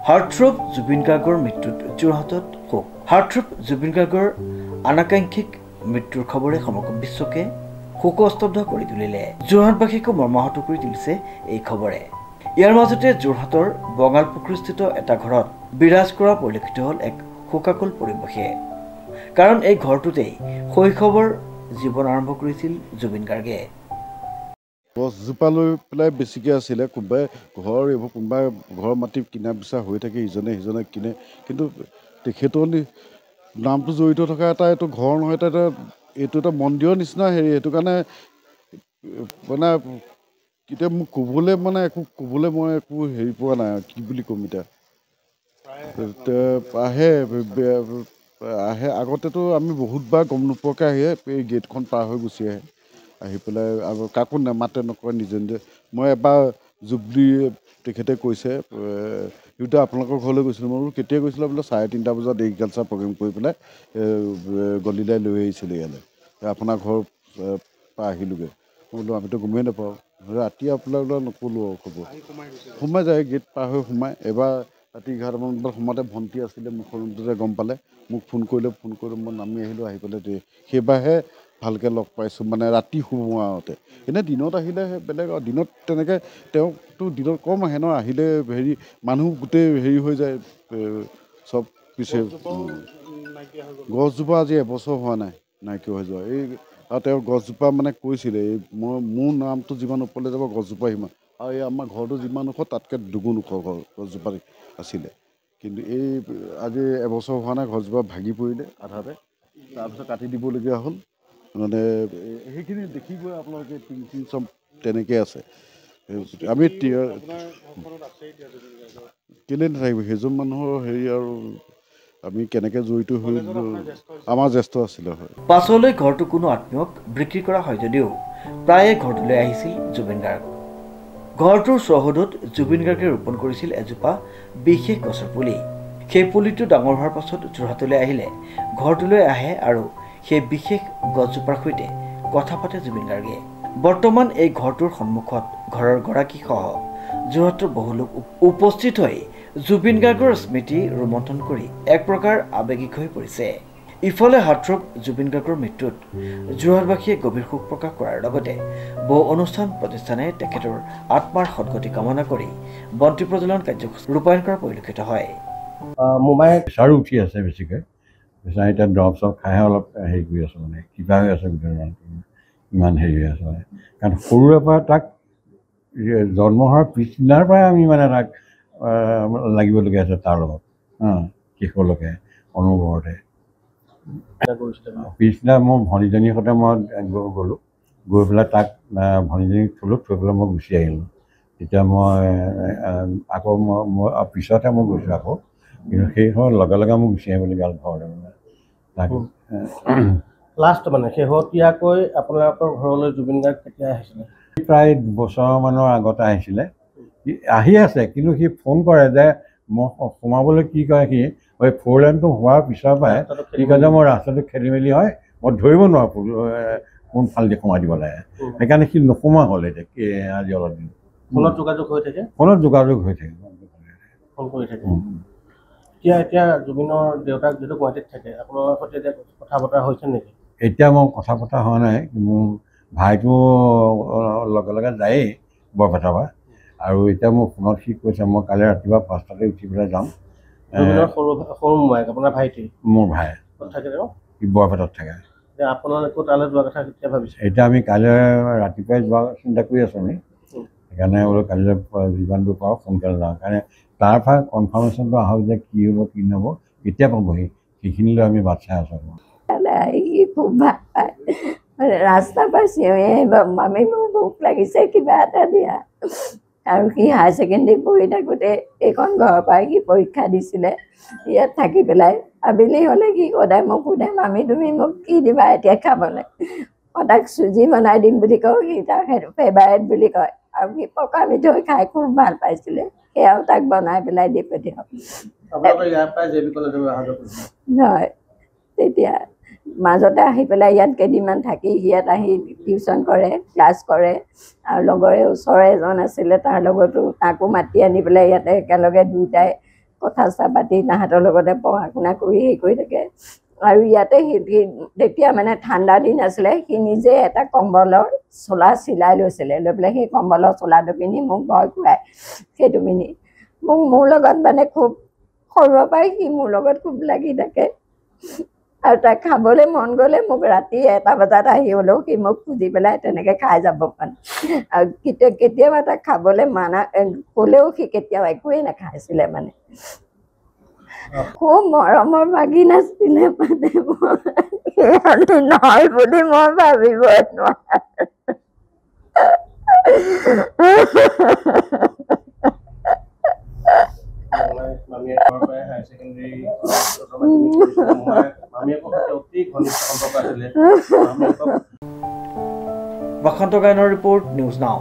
Heartthrob Zubeen গাৰ্গৰ মৃত্যুত যোৰহাটত শোক। হাৰ্টথ্ৰব জুবিন গাৰ্গৰ অনাকাংক্ষিক মৃত্যুৰ খবৰে সমগ্ৰ বিশ্বকে শোকস্তব্ধ কৰি তুলিলে। যোৰহাটবাসীকো মৰ্মাহত কৰি তুলিছে এই খবৰে। ইয়াৰ মাজতে যোৰহাটৰ বঙালপুখুৰীস্থিত এটা ঘৰত বিৰাজ কৰা পৰিলক্ষিত হ'ল এক শোকাকুল পৰিৱেশে। কাৰণ এই ঘৰটোতেই শৈশৱৰ জীৱন আৰম্ভ কৰিছিল জুবিন গাৰ্গে। গছজোপা লৈ পেলাই বেছিকৈ আছিলে। কোনোবাই কোনোবাই ঘৰ মাটি কিনা বিচা হৈ থাকে, ইজনে সিজনে কিনে, কিন্তু তেখেতৰ নামটো জড়িত থকা এইটো ঘৰ নহয়, এইটো এটা মন্দিৰৰ নিচিনা সেইটো কাৰণে মানে এতিয়া মোক ক'বলৈ একো ক'বলৈ মই একো পোৱা নাই, কি বুলি ক'ম এতিয়া। আহে আগতেতো আমি বহুতবাৰ গম নোপোৱাকৈ আহে, এই গেটখন পাৰ হৈ গুচি আহি পেলাই কাকো নেমাতে নকয়, নিজে নিজে। মই এবাৰ জুবলি তেখেতে কৈছে, দেউতা আপোনালোকৰ ঘৰলৈ গৈছিলোঁ। মই বোলো কেতিয়া গৈছিলোঁ? বোলে 3:30 বজাত এগ্ৰিকালচাৰ প্ৰগ্ৰেম কৰি পেলাই গলিলাই লৈ আহিছিলে ইয়ালৈ, আপোনাৰ ঘৰৰ পৰা আহিলোগৈ। মই বোলো আমিতো গমেই নাপাওঁ, ৰাতি আপোনালোকে নক'লোঁ আৰু খবৰ। সোমাই যায়, গেট পাৰ হৈ সোমাই। এবাৰ ৰাতি 11টামান বজাত সোমাওঁতে ভণ্টি আছিলে মুখৰ ৰুমটোতে, গম পালে, মোক ফোন কৰিলে মই নামি আহিলোঁ। আহি পেলাই সেইবাৰহে ভালকৈ লগ পাইছোঁ, মানে ৰাতি সোমোৱাওঁতে। এনেই দিনত আহিলে বেলেগ, আৰু দিনত তেনেকৈ তেওঁকতো দিনত কম আহে ন, আহিলে মানুহ গোটেই হৈ যায় চব পিছে। গছজোপা আজি এবছৰ হোৱা নাই নাইকিয়া হৈ যোৱা। আৰু তেওঁ গছজোপা মানে কৈছিলে, মোৰ নামটো যিমান ওপৰলৈ যাব গছজোপা সিমান, আৰু এই আমাৰ ঘৰটো যিমান ওখ তাতকৈ দুগুণ ওখ গছজোপা আছিলে। কিন্তু আজি এবছৰ হোৱা নাই, গছজোপা ভাগি পৰিলে আধাতে, তাৰপিছত কাটি দিবলগীয়া হ'ল। মানে সেইখিনি দেখিবই আপোনালোকে, টিং চব তেনেকৈ আছে। আমি কেলে নাথাকিব, সেইজন মানুহৰ আৰু আমি কেনেকৈ জড়িত হৈ আমাৰ জ্যেষ্ঠ আছিলে। হয়, পাছলৈ ঘৰটো কোনো আত্মীয়ক বিক্ৰী কৰা হয় যদিও প্ৰায়ে ঘৰটোলৈ আহিছিল জুবিন গাৰ্গ। ঘৰটোৰ চৌহদত জুবিন গাৰ্গে ৰোপণ কৰিছিল এজোপা বিশেষ গছৰ পুলি। সেই পুলিটো ডাঙৰ হোৱাৰ পাছত যোৰহাটলৈ আহিলে ঘৰটোলৈ আহে আৰু সেই বিশেষ গছজোপাৰ সৈতে কথা পাতে জুবিন গাৰ্গে। বৰ্তমান এই ঘৰটোৰ সন্মুখত ঘৰৰ গৰাকীসহ যোৰহাটৰ বহু লোক উপস্থিত হৈ জুবিন গাৰ্গৰ স্মৃতি ৰোমন্থন কৰি এক প্ৰকাৰ আৱেগিক হৈ পৰিছে। ইফালে হাৰ্টথ্ৰব জুবিন গাৰ্গৰ মৃত্যুত যোৰহাটবাসীয়ে গভীৰ শোক প্ৰকাশ কৰাৰ লগতে বহু অনুষ্ঠান প্ৰতিষ্ঠানে তেখেতৰ আত্মাৰ সদগতি কামনা কৰি বন্তি প্ৰজ্বলন কাৰ্যসূচী ৰূপায়ণ কৰা পৰিলক্ষিত হয়। মোমাই প্ৰেছাৰো উঠি আছে বেছিকৈ, প্ৰেছাৰ এতিয়া দৰৱ চৰব খাইহে অলপ কৰি আছোঁ, মানে কিবা হৈ আছে ভিতৰত, ইমান হৈ আছে মানে। কাৰণ সৰুৰে পৰা তাক জন্ম হোৱাৰ পিছদিনাৰ পৰাই আমি মানে তাক লাগিবলগীয়া আছে তাৰ লগত, শেষলৈকে অনুভৱতে। পিছদিনা মোৰ ভনীজনীৰ সৈতে মই গ'লোঁ, গৈ পেলাই তাক ভনীজনীক থ'লোঁ, থৈ পেলাই মই গুচি আহিলোঁ। তেতিয়া মই আকৌ মই পিছতহে মই গৈছোঁ আকৌ, কিন্তু সেই সময়ত লগে লগে মই গুচি আহিবলগীয়া হ'ল ঘৰলৈ। মানে তাক লাষ্ট মানে শেহতীয়াকৈ আপোনালোকৰ ঘৰলৈ জুবিন গাৰ্গ কেতিয়া আহিছিলে? প্ৰায় দুবছৰমানৰ আগতে আহিছিলে। আহি আছে, কিন্তু সি ফোন কৰে যে মই সোমাবলৈ, কি কয় সি, 4 লেনটো হোৱাৰ পিছৰ পৰাই কি কয় যে মোৰ ৰাস্তাটো খেলি মেলি হয়, মই ধৰিব নোৱাৰোঁ কোনফালেদি সোমাই দিব লাগে। সেইকাৰণে সি নোসোমোৱা হ'ল এতিয়া আজি অলপ দিন। ফোনত যোগাযোগ হৈ থাকে? ফোনত যোগাযোগ হৈ থাকে, ফোন কৰি থাকে। এতিয়া জুবিনৰ দেউতাক যিটো গুৱাহাটীত থাকে, আপোনাৰ সৈতে এতিয়া কথা বতৰা হৈছে নেকি? এতিয়া মই কথা পতা হোৱা নাই। মোৰ ভাইটো লগে লগে যায়েই বৰপেটাৰ পৰা, আৰু এতিয়া মোৰ ফোনত সি কৈছে মই কালি ৰাতিপুৱা 5টাতে উঠি পেলাই যাম। সৰু মোমাইক আপোনাৰ ভাইটি? মোৰ ভাই থাকে, তেওঁ বৰপেটাত থাকে। আপোনালোকেও তালৈ যোৱা কথা কেতিয়া ভাবিছে? এতিয়া আমি কাইলৈ ৰাতিপুৱাই যোৱা চিন্তা কৰি আছোঁ আমি। সেইকাৰণে বোলো কাইলৈ যিমান দূৰ পাৰোঁ সোনকালে যাওঁ, কাৰণ তাৰপৰা কনফাৰ্মেশ্যনটো আহক যে কি হ'ব কি নহ'ব, কেতিয়া পাবহি, সেইখিনিলৈ আমি বাট চাই আছোঁ। খুব ভাল পায়, ৰাস্তা পৰা চিঞৰি আহিব, মামী মোৰ ভোক লাগিছে, কিবা এটা দিয়া। আৰু সি হায়াৰ ছেকেণ্ডেৰী পঢ়ি থাকোঁতে এইখন ঘৰৰ পৰাই সি পৰীক্ষা দিছিলে, ইয়াত থাকি পেলাই। আবেলি হ'লে সি সদায় মোক সোধে, মামী তুমি মোক কি দিবা এতিয়া খাবলৈ? মই তাক চুজি বনাই দিম বুলি কওঁ, সি তাক সেইটো ফেভাৰেট বুলি কয়। আৰু সি পকা মিঠৈ খাই খুব ভাল পাইছিলে, সেয়াও তাক বনাই পেলাই দি পঠিয়াওঁ। হয়, তেতিয়া মাজতে আহি পেলাই ইয়াত কেইদিনমান থাকি ইয়াত আহি টিউশ্যন কৰে, ক্লাছ কৰে। আৰু লগৰে ওচৰৰ এজন আছিলে, তাৰ লগতো তাকো মাতি আনি পেলাই ইয়াতে একেলগে দুয়োটাই কথা চথা পাতি তাহাঁতৰ লগতে পঢ়া শুনা কৰি হেৰি কৰি থাকে আৰু ইয়াতে তেতিয়া মানে ঠাণ্ডা দিন আছিলে সি নিজে এটা কম্বলৰ চোলা চিলাই লৈছিলে লৈ পেলাই সেই কম্বলৰ চোলাটো পিন্ধি মোক ভয় খুৱাই সেইটো পিন্ধি মোৰ লগত মানে খুব সৰুৰ পৰাই সি মোৰ লগত খুব লাগি থাকে আৰু তাক খাবলৈ মন গ'লে মোক ৰাতি 1টা বজাত আহি হ'লেও সি মোক খুজি পেলাই তেনেকৈ খাই যাব মানে আৰু কেতিয়াবা তাক খাবলৈ মানা ক'লেও সি কেতিয়াও একোৱেই নাখাইছিলে মানে খুব মৰমৰ ভাগি নাছিলে মানে নহয় বুলি মই ভাবিব নোৱাৰো বসন্ত গায়নৰ ৰিপৰ্ট নিউজ নাও।